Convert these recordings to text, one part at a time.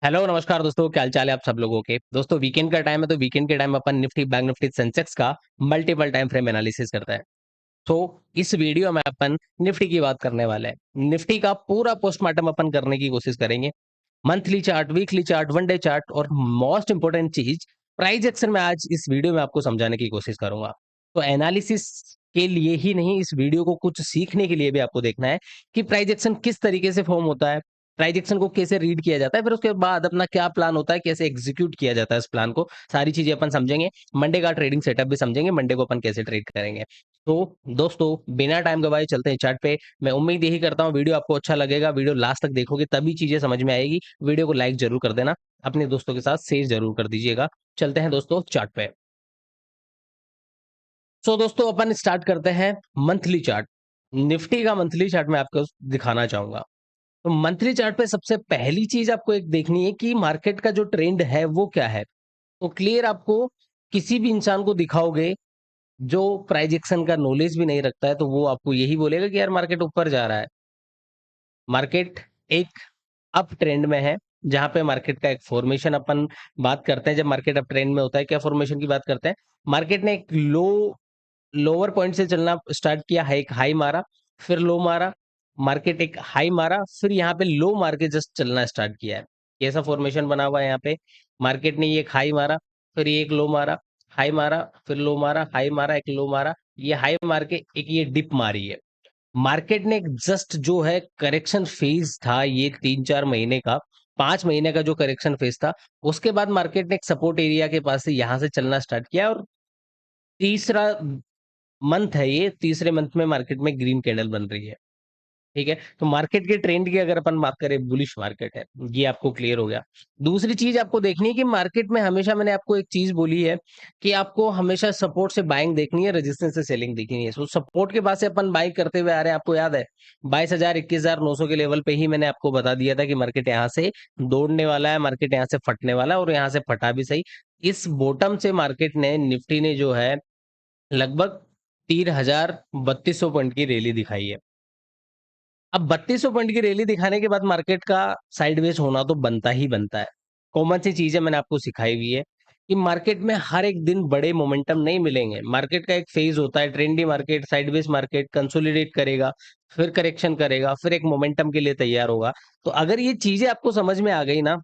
Hello नमस्कार दोस्तों, क्या हाल चाल है आप सब लोगों के। दोस्तों वीकेंड का टाइम है तो वीकेंड के टाइम अपन निफ्टी बैंक निफ्टी सेंसेक्स का मल्टीपल टाइम फ्रेम एनालिसिस करता है। तो इस वीडियो में अपन निफ्टी की बात करने वाले हैं। निफ्टी का पूरा पोस्टमार्टम अपन करने की कोशिश करेंगे। Monthly chart, weekly chart, one day chart और मोस्ट इंपोर्टेंट चीज प्राइस एक्शन में आज इस वीडियो में आपको समझाने की कोशिश करूंगा। तो एनालिसिस के लिए ही नहीं, इस वीडियो को कुछ सीखने के लिए भी आपको देखना है कि प्राइस एक्शन किस तरीके से फॉर्म होता है, प्राइस एक्शन को कैसे रीड किया जाता है, फिर उसके बाद अपना क्या प्लान होता है, कैसे एग्जीक्यूट किया जाता है इस प्लान को। सारी चीजें अपन समझेंगे। मंडे का ट्रेडिंग सेटअप भी समझेंगे, मंडे को अपन कैसे ट्रेड करेंगे। तो दोस्तों बिना टाइम गवाए चलते हैं चार्ट पे। मैं उम्मीद यही करता हूँ वीडियो आपको अच्छा लगेगा। वीडियो लास्ट तक देखोगे तभी चीजें समझ में आएगी। वीडियो को लाइक जरूर कर देना, अपने दोस्तों के साथ शेयर जरूर कर दीजिएगा। चलते हैं दोस्तों चार्ट पे। सो दोस्तों अपन स्टार्ट करते हैं मंथली चार्ट। निफ्टी का मंथली चार्ट मैं आपको दिखाना चाहूंगा। तो मंथली चार्ट पे सबसे पहली चीज आपको एक देखनी है कि मार्केट का जो ट्रेंड है वो क्या है। तो क्लियर आपको किसी भी इंसान को दिखाओगे जो प्राइस एक्शन का नॉलेज भी नहीं रखता है तो वो आपको यही बोलेगा कि यार मार्केट ऊपर जा रहा है। मार्केट एक अप ट्रेंड में है, जहाँ पे मार्केट का एक फॉर्मेशन अपन बात करते हैं। जब मार्केट अप ट्रेंड में होता है, क्या फॉर्मेशन की बात करते हैं। मार्केट ने एक लोअर पॉइंट से चलना स्टार्ट किया है, एक हाई मारा, फिर लो मारा, मार्केट एक हाई मारा, फिर यहाँ पे लो मार के जस्ट चलना स्टार्ट किया है। कैसा फॉर्मेशन बना हुआ है यहाँ पे। मार्केट ने ये एक हाई मारा, फिर ये एक लो मारा, हाई मारा, फिर लो मारा, हाई मारा, एक लो मारा, ये हाई मार के एक ये डिप मारी है। मार्केट ने जस्ट जो है करेक्शन फेज था ये 3-4 महीने का, 5 महीने का जो करेक्शन फेज था, उसके बाद मार्केट ने एक सपोर्ट एरिया के पास से यहाँ से चलना स्टार्ट किया और तीसरा मंथ है ये, तीसरे मंथ में मार्केट में ग्रीन कैंडल बन रही है। ठीक है, तो मार्केट के ट्रेंड की अगर अपन बात करें, बुलिश मार्केट है, ये आपको क्लियर हो गया। दूसरी चीज आपको देखनी है कि मार्केट में हमेशा मैंने आपको एक चीज बोली है कि आपको हमेशा सपोर्ट से बाइंग देखनी है, रेजिस्टेंस से सेलिंग देखनी है। तो सपोर्ट के पास से अपन बाइंग करते हुए आ रहे हैं। आपको याद है 22,000 21,900 के लेवल पे ही मैंने आपको बता दिया था कि मार्केट यहाँ से दौड़ने वाला है, मार्केट यहाँ से फटने वाला है और यहाँ से फटा भी सही। इस बॉटम से मार्केट ने, निफ्टी ने जो है लगभग 3,3200 पॉइंट की रैली दिखाई है। अब 3200 पॉइंट की रैली दिखाने के बाद मार्केट का साइडवेज होना तो बनता ही बनता है। कॉमन सी चीजें मैंने आपको सिखाई हुई है कि मार्केट में हर एक दिन बड़े मोमेंटम नहीं मिलेंगे। मार्केट का एक फेज होता है, trendy market, sideways market consolidate करेगा, फिर करेक्शन करेगा, फिर एक मोमेंटम के लिए तैयार होगा। तो अगर ये चीजें आपको समझ में आ गई ना,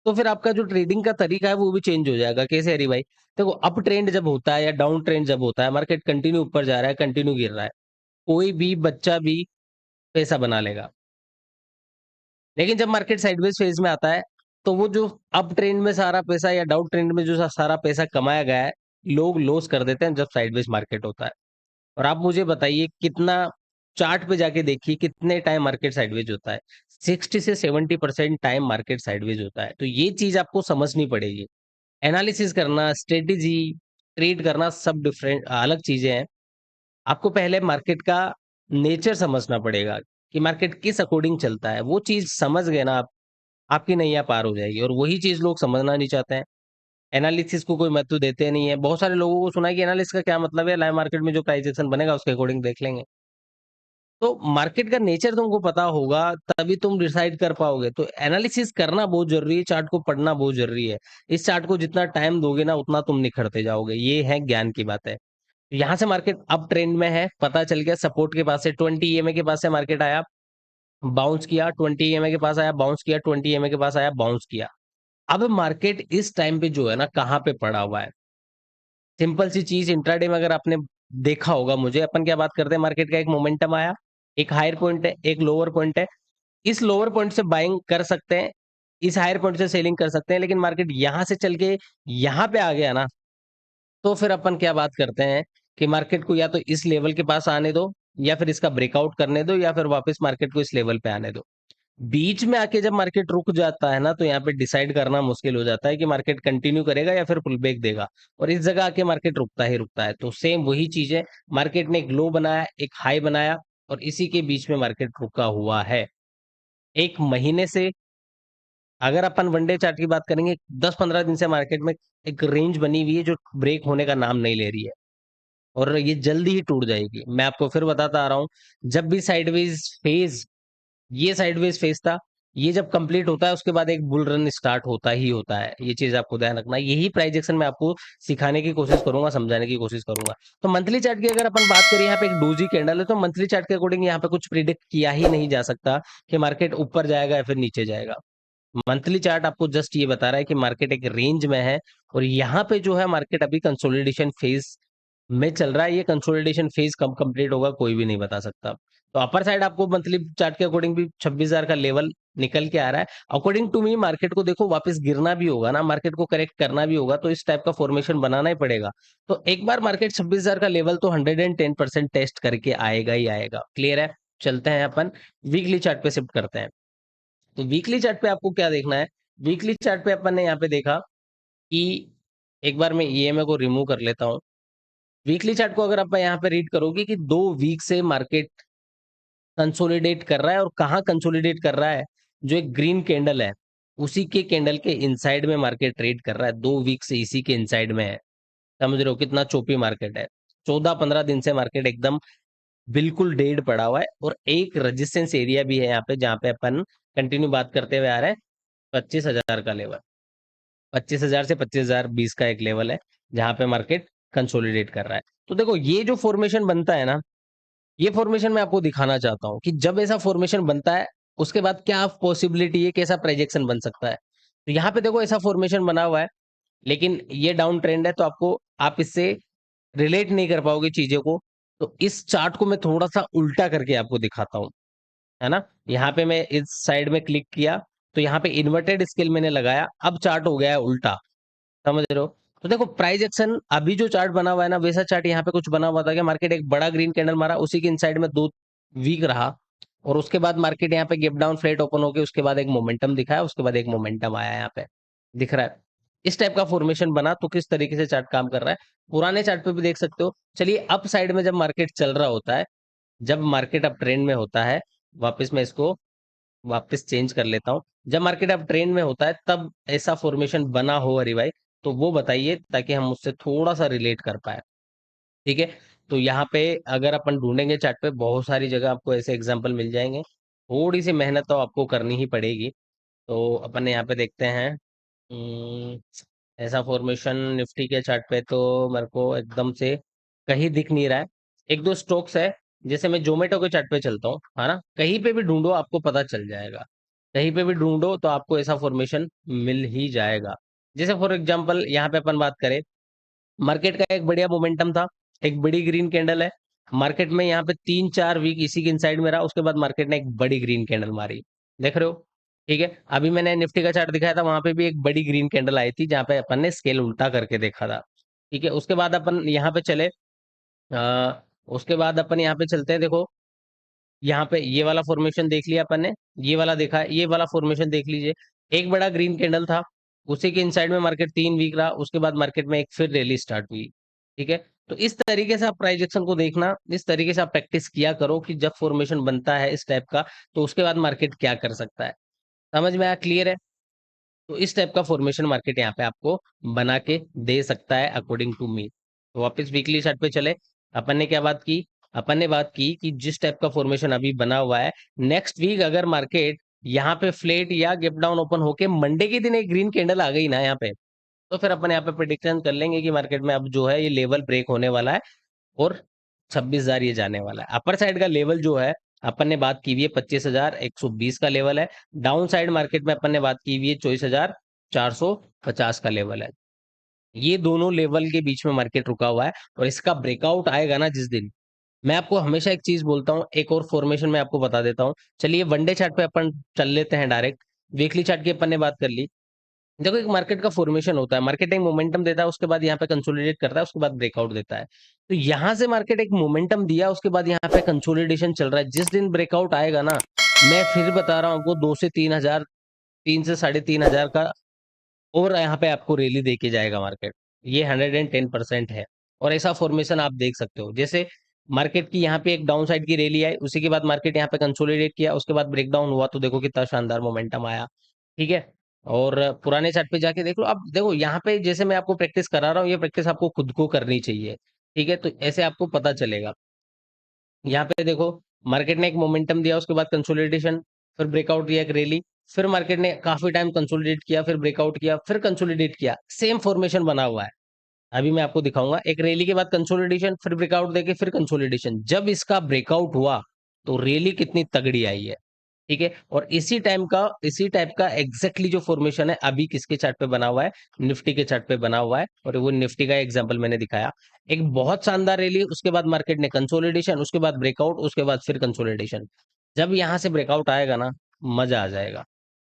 तो फिर आपका जो ट्रेडिंग का तरीका है वो भी चेंज हो जाएगा। कैसे हरी भाई? देखो, अप ट्रेंड जब होता है या डाउन ट्रेंड जब होता है, मार्केट कंटिन्यू ऊपर जा रहा है, कंटिन्यू गिर रहा है, कोई भी बच्चा भी पैसा बना लेगा। लेकिन जब मार्केट साइडवेज फेज में आता है, तो वो जो अप ट्रेंड में सारा पैसा या डाउन ट्रेंड में जो सारा पैसा कमाया गया है, लोग लॉस कर देते हैं जब साइडवेज मार्केट होता है। और आप मुझे बताइए कितना, चार्ट पे जाके देखिए कितने टाइम मार्केट साइडवेज होता है। 60 से 70% टाइम मार्केट साइडवेज होता है। तो ये चीज आपको समझनी पड़ेगी। एनालिसिस करना, स्ट्रेटेजी, ट्रेड करना सब डिफरेंट अलग चीजें हैं। आपको पहले मार्केट का नेचर समझना पड़ेगा कि मार्केट किस अकॉर्डिंग चलता है। वो चीज समझ गए ना आप, आपकी नैया पार हो जाएगी। और वही चीज लोग समझना नहीं चाहते हैं। एनालिसिस को कोई महत्व देते नहीं है। बहुत सारे लोगों को सुना है कि एनालिसिस का क्या मतलब है, लाइव मार्केट में जो प्राइस एक्शन बनेगा उसके अकॉर्डिंग देख लेंगे। तो मार्केट का नेचर तुमको पता होगा, तभी तुम डिसाइड कर पाओगे। तो एनालिसिस करना बहुत जरूरी है, चार्ट को पढ़ना बहुत जरूरी है। इस चार्ट को जितना टाइम दोगे ना उतना तुम निखरते जाओगे, ये है ज्ञान की बात है। यहाँ से मार्केट अप ट्रेंड में है, पता चल गया। सपोर्ट के पास से 20 ईएमए के पास से मार्केट आया, बाउंस किया, 20 ईएमए के पास आया, बाउंस किया, 20 ईएमए के पास आया, बाउंस किया। अब मार्केट इस टाइम पे जो है ना कहाँ पे पड़ा हुआ है। सिंपल सी चीज, इंट्राडे में अगर आपने देखा होगा, मुझे अपन क्या बात करते हैं, मार्केट का एक मोमेंटम आया, एक हायर पॉइंट है, एक लोअर पॉइंट है। इस लोअर पॉइंट से बाइंग कर सकते हैं, इस हायर पॉइंट से सेलिंग कर सकते हैं। लेकिन मार्केट यहां से चल के यहाँ पे आ गया ना, तो फिर अपन क्या बात करते हैं कि मार्केट को या तो इस लेवल के पास आने दो, या फिर इसका ब्रेकआउट करने दो, या फिर वापस मार्केट को इस लेवल पे आने दो। बीच में आके जब मार्केट रुक जाता है ना, तो यहाँ पे डिसाइड करना मुश्किल हो जाता है कि मार्केट कंटिन्यू करेगा या फिर पुल बैक देगा। और इस जगह आके मार्केट रुकता ही रुकता है। तो सेम वही चीज है, मार्केट ने एक लो बनाया, एक हाई बनाया, और इसी के बीच में मार्केट रुका हुआ है। एक महीने से अगर अपन वनडे चार्ट की बात करेंगे, 10-15 दिन से मार्केट में एक रेंज बनी हुई है जो ब्रेक होने का नाम नहीं ले रही है। और ये जल्दी ही टूट जाएगी। मैं आपको फिर बताता आ रहा हूँ, जब भी साइडवेज फेज, ये साइडवेज फेज था, ये जब कंप्लीट होता है उसके बाद एक बुल रन स्टार्ट होता ही होता है, ये चीज आपको ध्यान रखना है। यही प्राइस एक्शन मैं आपको सिखाने की कोशिश करूंगा, समझाने की कोशिश करूंगा। तो मंथली चार्ट की अगर अपन बात करें, यहाँ पे एक डोजी कैंडल है, तो मंथली चार्ट के अकॉर्डिंग यहाँ पे कुछ प्रिडिक्ट किया ही नहीं जा सकता कि मार्केट ऊपर जाएगा या फिर नीचे जाएगा। मंथली चार्ट आपको जस्ट ये बता रहा है कि मार्केट एक रेंज में है, और यहाँ पे जो है मार्केट अभी कंसोलिडेशन फेज में चल रहा है। ये कंसोलिडेशन फेज कब कंप्लीट होगा कोई भी नहीं बता सकता। तो अपर साइड आपको मंथली चार्ट के अकॉर्डिंग भी 26,000 का लेवल निकल के आ रहा है। अकॉर्डिंग टू मी मार्केट को देखो वापस गिरना भी होगा ना, मार्केट को करेक्ट करना भी होगा, तो इस टाइप का फॉर्मेशन बनाना ही पड़ेगा। तो एक बार मार्केट 26,000 का लेवल तो 110% टेस्ट करके आएगा ही आएगा। क्लियर है? चलते हैं अपन वीकली चार्ट पे शिफ्ट करते हैं। तो वीकली चार्ट पे आपको क्या देखना है? वीकली चार्ट पे अपन ने यहाँ पे देखा कि एक बार मैं ईएमए को रिमूव कर लेता हूँ। वीकली चार्ट को अगर आप यहाँ पे रीड करोगे कि 2 वीक से मार्केट कंसोलिडेट कर रहा है, और कहाँ कंसोलिडेट कर रहा है? जो एक ग्रीन कैंडल है उसी के कैंडल के इनसाइड में मार्केट ट्रेड कर रहा है। 2 वीक से इसी के इनसाइड में है। समझ रहे हो कितना चोपी मार्केट है? 14-15 दिन से मार्केट एकदम बिल्कुल डेड पड़ा हुआ है, और एक रेजिस्टेंस एरिया भी है यहाँ पे जहाँ पे अपन कंटिन्यू बात करते हुए आ रहे हैं। 25,000 का लेवल, 25,000 से 25,020 का एक लेवल है जहां पे मार्केट कंसोलिडेट कर रहा है। तो देखो ये जो फॉर्मेशन बनता है ना, ये फॉर्मेशन मैं आपको दिखाना चाहता हूँ कि जब ऐसा फॉर्मेशन बनता है उसके बाद क्या पॉसिबिलिटी है, कैसा प्रोजेक्शन बन सकता है। तो यहाँ पे देखो ऐसा फॉर्मेशन बना हुआ है, लेकिन ये डाउन ट्रेंड है, तो आपको आप इससे रिलेट नहीं कर पाओगे चीजें को। तो इस चार्ट को मैं थोड़ा सा उल्टा करके आपको दिखाता हूँ, है ना। यहाँ पे मैं इस साइड में क्लिक किया, तो यहाँ पे इन्वर्टेड स्केल मैंने लगाया, अब चार्ट हो गया है उल्टा। समझ रहे हो? तो देखो प्राइस एक्शन अभी जो चार्ट बना हुआ है ना, वैसा चार्ट यहाँ पे कुछ बना हुआ था कि मार्केट एक बड़ा ग्रीन कैंडल मारा, उसी के इनसाइड में 2 वीक रहा, और उसके बाद मार्केट यहाँ पे गैप डाउन फ्लैट ओपन होके उसके बाद एक मोमेंटम दिखाया, उसके बाद एक मोमेंटम आया यहाँ पे, दिख रहा है। इस टाइप का फॉर्मेशन बना। तो किस तरीके से चार्ट काम कर रहा है पुराने चार्ट पे भी देख सकते हो। चलिए अप साइड में जब मार्केट चल रहा होता है, जब मार्केट अप ट्रेंड में होता है, वापस मैं इसको वापस चेंज कर लेता हूँ। जब मार्केट अब ट्रेंड में होता है तब ऐसा फॉर्मेशन बना हो अरे भाई, तो वो बताइए ताकि हम उससे थोड़ा सा रिलेट कर पाए। ठीक है? तो यहाँ पे अगर अपन ढूंढेंगे चार्ट पे बहुत सारी जगह आपको ऐसे एग्जांपल मिल जाएंगे। थोड़ी सी मेहनत तो आपको करनी ही पड़ेगी। तो अपन यहाँ पे देखते हैं। हम्म, ऐसा फॉर्मेशन निफ्टी के चार्ट पे तो मेरे को एकदम से कहीं दिख नहीं रहा है। एक दो स्टॉक्स है, जैसे मैं जोमेटो के चार्ट पे चलता हूँ, है ना, कहीं पे भी ढूंढो आपको पता चल जाएगा। कहीं पे भी ढूंढो तो आपको ऐसा फॉर्मेशन मिल ही जाएगा। जैसे फॉर एग्जांपल यहाँ पे अपन बात करें, मार्केट का एक बढ़िया मोमेंटम था, एक बड़ी ग्रीन कैंडल है मार्केट में, यहाँ पे 3-4 वीक इसी के इनसाइड में रहा, उसके बाद मार्केट ने एक बड़ी ग्रीन कैंडल मारी। देख रहे हो? ठीक है, अभी मैंने निफ्टी का चार्ट दिखाया था, वहां पे भी एक बड़ी ग्रीन कैंडल आई थी जहां पे अपन ने स्केल उल्टा करके देखा था। ठीक है, उसके बाद अपन यहाँ पे चले। उसके बाद अपन यहाँ पे चलते हैं। देखो यहाँ पे ये वाला फॉर्मेशन देख लिया अपन ने, ये वाला देखा है, ये वाला फॉर्मेशन देख लीजिए। एक बड़ा ग्रीन कैंडल था, उसी के इनसाइड में मार्केट 3 वीक रहा, उसके बाद मार्केट में एक फिर रैली स्टार्ट हुई। ठीक है, तो इस तरीके से आप प्राइजेक्शन को देखना, इस तरीके से आप प्रैक्टिस किया करो कि जब फॉर्मेशन बनता है इस टाइप का, तो उसके बाद मार्केट क्या कर सकता है। समझ में आया? क्लियर है? तो इस टाइप का फॉर्मेशन मार्केट यहाँ पे आपको बना के दे सकता है अकॉर्डिंग टू मी। तो वापस वीकली चार्ट पे चले। अपन ने क्या बात की? अपन ने बात की कि जिस टाइप का फॉर्मेशन अभी बना हुआ है, नेक्स्ट वीक अगर मार्केट यहाँ पे फ्लेट या गैप डाउन ओपन होके मंडे के दिन एक ग्रीन कैंडल आ गई ना यहाँ पे, तो फिर अपन यहाँ पे प्रिडिक्शन कर लेंगे कि मार्केट में अब जो है ये लेवल ब्रेक होने वाला है, और 26,000 ये जाने वाला है। अपर साइड का लेवल जो है अपन ने बात की हुई है 25,120 का लेवल है। डाउन साइड मार्केट में अपन ने बात की हुई है 24,450 का लेवल है। ये दोनों लेवल के बीच में मार्केट रुका हुआ है, और इसका ब्रेकआउट आएगा ना जिस दिन, मैं आपको हमेशा एक चीज बोलता हूँ, एक और फॉर्मेशन मैं आपको बता देता हूँ। चलिए वनडे चार्ट पे अपन चल लेते हैं डायरेक्ट। वीकली चार्ट की अपन ने बात कर ली। देखो एक मार्केट का फॉर्मेशन होता है, मार्केट एक मोमेंटम देता है, उसके बाद यहाँ पे कंसोलिडेट करता है, उसके बाद ब्रेकआउट देता है। तो यहाँ से मार्केट एक मोमेंटम दिया, उसके बाद यहाँ पे कंसोलिडेशन चल रहा है। जिस दिन ब्रेकआउट आएगा ना, मैं फिर बता रहा हूँ आपको 2 से 3 हजार, 3 से 3.5 हजार का और यहाँ पे आपको रैली दे के जाएगा मार्केट। ये 110% है। और ऐसा फॉर्मेशन आप देख सकते हो, जैसे मार्केट की यहाँ पे एक डाउन साइड की रैली आई, उसी के बाद मार्केट यहाँ पे कंसोलिडेट किया, उसके बाद ब्रेकडाउन हुआ, तो देखो कितना शानदार मोमेंटम आया। ठीक है, और पुराने चार्ट पे जाके देख लो। अब देखो यहाँ पे जैसे मैं आपको प्रैक्टिस करा रहा हूँ, ये प्रैक्टिस आपको खुद को करनी चाहिए। ठीक है, तो ऐसे आपको पता चलेगा। यहाँ पे देखो मार्केट ने एक मोमेंटम दिया, उसके बाद कंसोलिडेशन, फिर ब्रेकआउट दिया, एक रैली, फिर मार्केट ने काफी टाइम कंसोलिडेट किया, फिर ब्रेकआउट किया, फिर कंसोलिडेट किया, सेम फॉर्मेशन बना हुआ है। अभी मैं आपको दिखाऊंगा, एक रैली के बाद कंसोलिडेशन, फिर ब्रेकआउट देके फिर कंसोलिडेशन। जब इसका ब्रेकआउट हुआ तो रैली कितनी तगड़ी आई है, ठीक है। और इसी टाइप का एग्जैक्टली जो फॉर्मेशन है अभी किसके चार्ट पे बना हुआ है, निफ्टी के चार्ट पे बना हुआ है। और वो निफ्टी का एग्जांपल मैंने दिखाया, एक बहुत शानदार रैली, उसके बाद मार्केट ने कंसोलिडेशन, उसके बाद ब्रेकआउट, उसके बाद फिर कंसोलिडेशन। जब यहां से ब्रेकआउट आएगा ना, मजा आ जाएगा,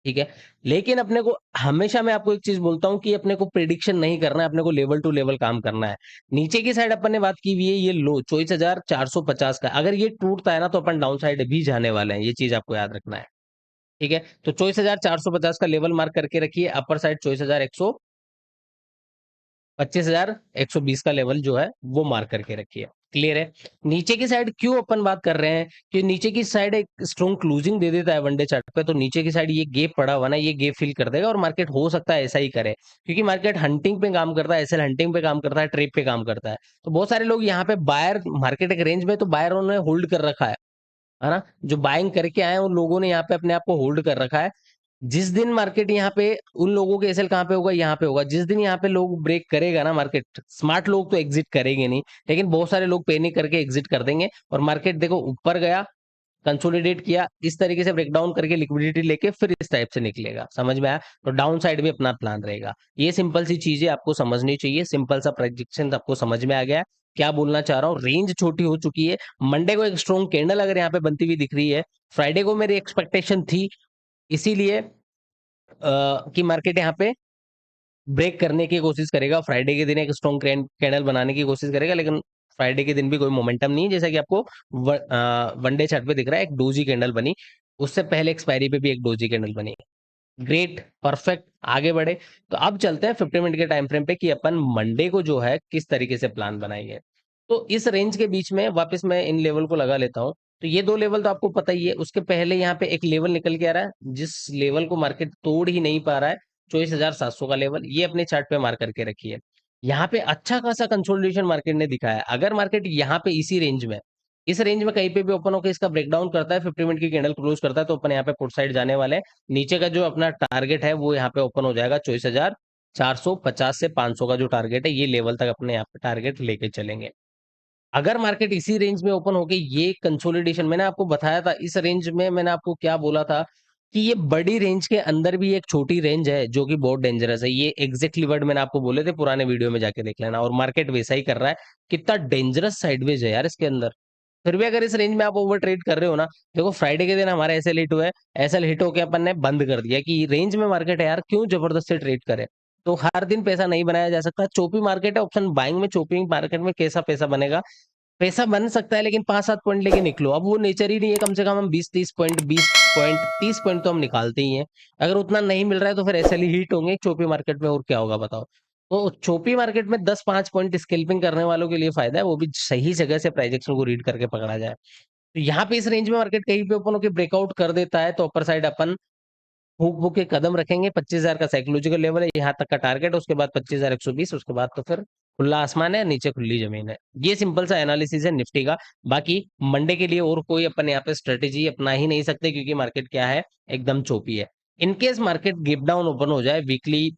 ठीक है। लेकिन अपने को हमेशा, मैं आपको एक चीज बोलता हूँ कि अपने को प्रिडिक्शन नहीं करना है, अपने को लेवल टू लेवल काम करना है। नीचे की साइड अपन ने बात की हुई है, ये लो 24,450 का, अगर ये टूटता है ना तो अपन डाउन साइड भी जाने वाले हैं, ये चीज आपको याद रखना है, ठीक है। तो 24,450 का लेवल मार्क करके रखिए, अपर साइड 25,120 का लेवल जो है वो मार्क करके रखिए। क्लियर है। नीचे की साइड क्यों अपन बात कर रहे हैं कि नीचे की साइड एक स्ट्रॉन्ग क्लोजिंग दे देता है वनडे चार्ट पे, तो नीचे की साइड ये गैप पड़ा हुआ ना, ये गैप फिल कर देगा और मार्केट हो सकता है ऐसा ही करे, क्योंकि मार्केट हंटिंग पे काम करता है, एसएल हंटिंग पे काम करता है, ट्रेप पे काम करता है। तो बहुत सारे लोग यहाँ पे बायर, मार्केट एक रेंज में तो बायर उन्होंने होल्ड कर रखा है ना। जो बाइंग करके आए हैं उन लोगों ने यहाँ पे अपने आप को होल्ड कर रखा है। जिस दिन मार्केट यहाँ पे, उन लोगों के एसएल कहाँ पे होगा, यहाँ पे होगा। जिस दिन यहाँ पे लोग ब्रेक करेगा ना मार्केट, स्मार्ट लोग तो एग्जिट करेंगे नहीं, लेकिन बहुत सारे लोग पैनिक करके एग्जिट कर देंगे। और मार्केट देखो ऊपर गया, कंसोलिडेट किया, इस तरीके से ब्रेकडाउन करके लिक्विडिटी लेके फिर इस टाइप से निकलेगा, समझ में आया। तो डाउन साइड भी अपना प्लान रहेगा। ये सिंपल सी चीजें आपको समझनी चाहिए, सिंपल सा प्रेडिक्शन आपको समझ में आ गया है। क्या बोलना चाह रहा हूँ, रेंज छोटी हो चुकी है। मंडे को एक स्ट्रॉन्ग कैंडल अगर यहाँ पे बनती हुई दिख रही है, फ्राइडे को मेरी एक्सपेक्टेशन थी इसीलिए कि मार्केट यहाँ पे ब्रेक करने की कोशिश करेगा, फ्राइडे के दिन एक स्ट्रॉन्ग कैंडल बनाने की कोशिश करेगा, लेकिन फ्राइडे के दिन भी कोई मोमेंटम नहीं है, जैसा कि आपको वनडे चार्ट पे दिख रहा है, एक डोजी कैंडल बनी, उससे पहले एक्सपायरी पे भी एक डोजी कैंडल बनी। ग्रेट, परफेक्ट, आगे बढ़े। तो अब चलते हैं 50 मिनट के टाइम फ्रेम पे कि अपन मंडे को जो है किस तरीके से प्लान बनाएंगे। तो इस रेंज के बीच में वापस मैं इन लेवल को लगा लेता हूँ। तो ये दो लेवल तो आपको पता ही है, उसके पहले यहाँ पे एक लेवल निकल के आ रहा है जिस लेवल को मार्केट तोड़ ही नहीं पा रहा है, 24,700 का लेवल, ये अपने चार्ट पे मार्क करके रखिए। यहाँ पे अच्छा खासा कंसोलिडेशन मार्केट ने दिखाया है। अगर मार्केट यहाँ पे इसी रेंज में, इस रेंज में कहीं पे भी ओपन होकर इसका ब्रेकडाउन करता है, 50 मिनट की कैंडल क्लोज करता है, तो अपन यहाँ पे पुट साइड जाने वाले हैं। नीचे का जो अपना टारगेट है वो यहाँ पे ओपन हो जाएगा 24,450 से 500 का जो टारगेट है, ये लेवल तक अपने यहाँ पे टारगेट लेके चलेंगे। अगर मार्केट इसी रेंज में ओपन होके ये कंसोलिडेशन, मैंने आपको बताया था इस रेंज में, मैंने आपको क्या बोला था कि ये बड़ी रेंज के अंदर भी एक छोटी रेंज है जो कि बहुत डेंजरस है। ये एग्जैक्टली वर्ड मैंने आपको बोले थे, पुराने वीडियो में जाके देख लेना। और मार्केट वैसा ही कर रहा है, कितना डेंजरस साइडवेज है यार इसके अंदर। फिर भी अगर इस रेंज में आप ओवर ट्रेड कर रहे हो ना, देखो फ्राइडे के दिन हमारा एसएल हिट हुआ है, एसएल हिट होके अपन ने बंद कर दिया कि रेंज में मार्केट है यार, क्यों जबरदस्ती ट्रेड करे। तो हर दिन पैसा नहीं बनाया जा सकता, चोपी मार्केट है, ऑप्शन बाइंग में चोपी मार्केट में कैसा पैसा बनेगा, पैसा बन सकता है लेकिन 5-7 पॉइंट लेके निकलो। अब वो नेचर ही नहीं है, कम से कम हम 20-30 पॉइंट, 20 पॉइंट, 30 पॉइंट तो हम निकालते ही हैं। अगर उतना नहीं मिल रहा है तो फिर एसएल ही हिट होंगे चोपी मार्केट में, और क्या होगा बताओ। तो चोपी मार्केट में 10-5 पॉइंट स्केल्पिंग करने वालों के लिए फायदा है, वो भी सही जगह से प्राइस एक्शन को रीड करके पकड़ा जाए। तो यहाँ पे इस रेंज में मार्केट कहीं पे ओपन होकर ब्रेकआउट कर देता है तो अपर साइड अपन हुक बुक के कदम रखेंगे। 25,000 का साइकोलॉजिकल लेवल है, यहाँ तक का टारगेट है, उसके बाद 25,120, उसके बाद तो फिर खुला आसमान है, नीचे खुली जमीन है। ये सिंपल सा एनालिसिस है निफ्टी का। बाकी मंडे के लिए और कोई अपन यहाँ पे स्ट्रेटेजी अपना ही नहीं सकते, क्योंकि मार्केट क्या है, एकदम चोपी है। In case market gap down open हो जाए वीकली,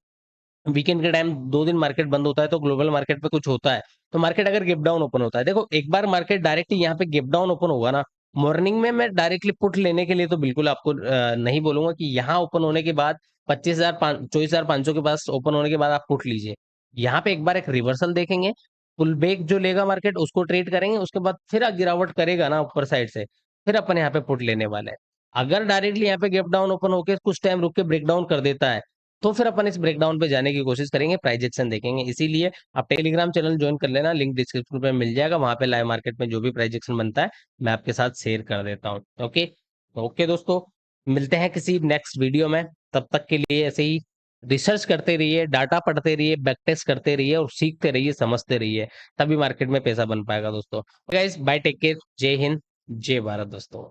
वीकेंड के टाइम 2 दिन मार्केट बंद होता है तो ग्लोबल मार्केट पे कुछ होता है, तो मार्केट अगर गेप डाउन ओपन होता है, देखो एक बार मार्केट डायरेक्टली यहाँ पे गेप डाउन ओपन होगा ना, मॉर्निंग में मैं डायरेक्टली पुट लेने के लिए तो बिल्कुल आपको नहीं बोलूंगा कि यहाँ ओपन होने के बाद 24,500 के पास ओपन होने के बाद आप पुट लीजिए। यहाँ पे एक बार एक रिवर्सल देखेंगे, पुल बैक जो लेगा मार्केट उसको ट्रेड करेंगे, उसके बाद फिर गिरावट करेगा ना ऊपर साइड से, फिर अपन यहाँ पे पुट लेने वाले हैं। अगर डायरेक्टली यहाँ पे गैप डाउन ओपन होकर कुछ टाइम रुक के ब्रेकडाउन कर देता है, तो फिर अपन इस ब्रेकडाउन पे जाने की कोशिश करेंगे, प्राइजेक्शन देखेंगे। इसीलिए आप टेलीग्राम चैनल ज्वाइन कर लेना, लिंक डिस्क्रिप्शन पे मिल जाएगा, वहां पे लाइव मार्केट में जो भी प्राइजेक्शन बनता है मैं आपके साथ शेयर कर देता हूँ। ओके, ओके दोस्तों, मिलते हैं किसी नेक्स्ट वीडियो में। तब तक के लिए ऐसे ही रिसर्च करते रहिए, डाटा पढ़ते रहिए, बैक टेस्ट करते रहिए और सीखते रहिए, समझते रहिए, तभी मार्केट में पैसा बन पाएगा दोस्तों। गाइस बाय, टेक केयर, जय हिंद, जय भारत दोस्तों।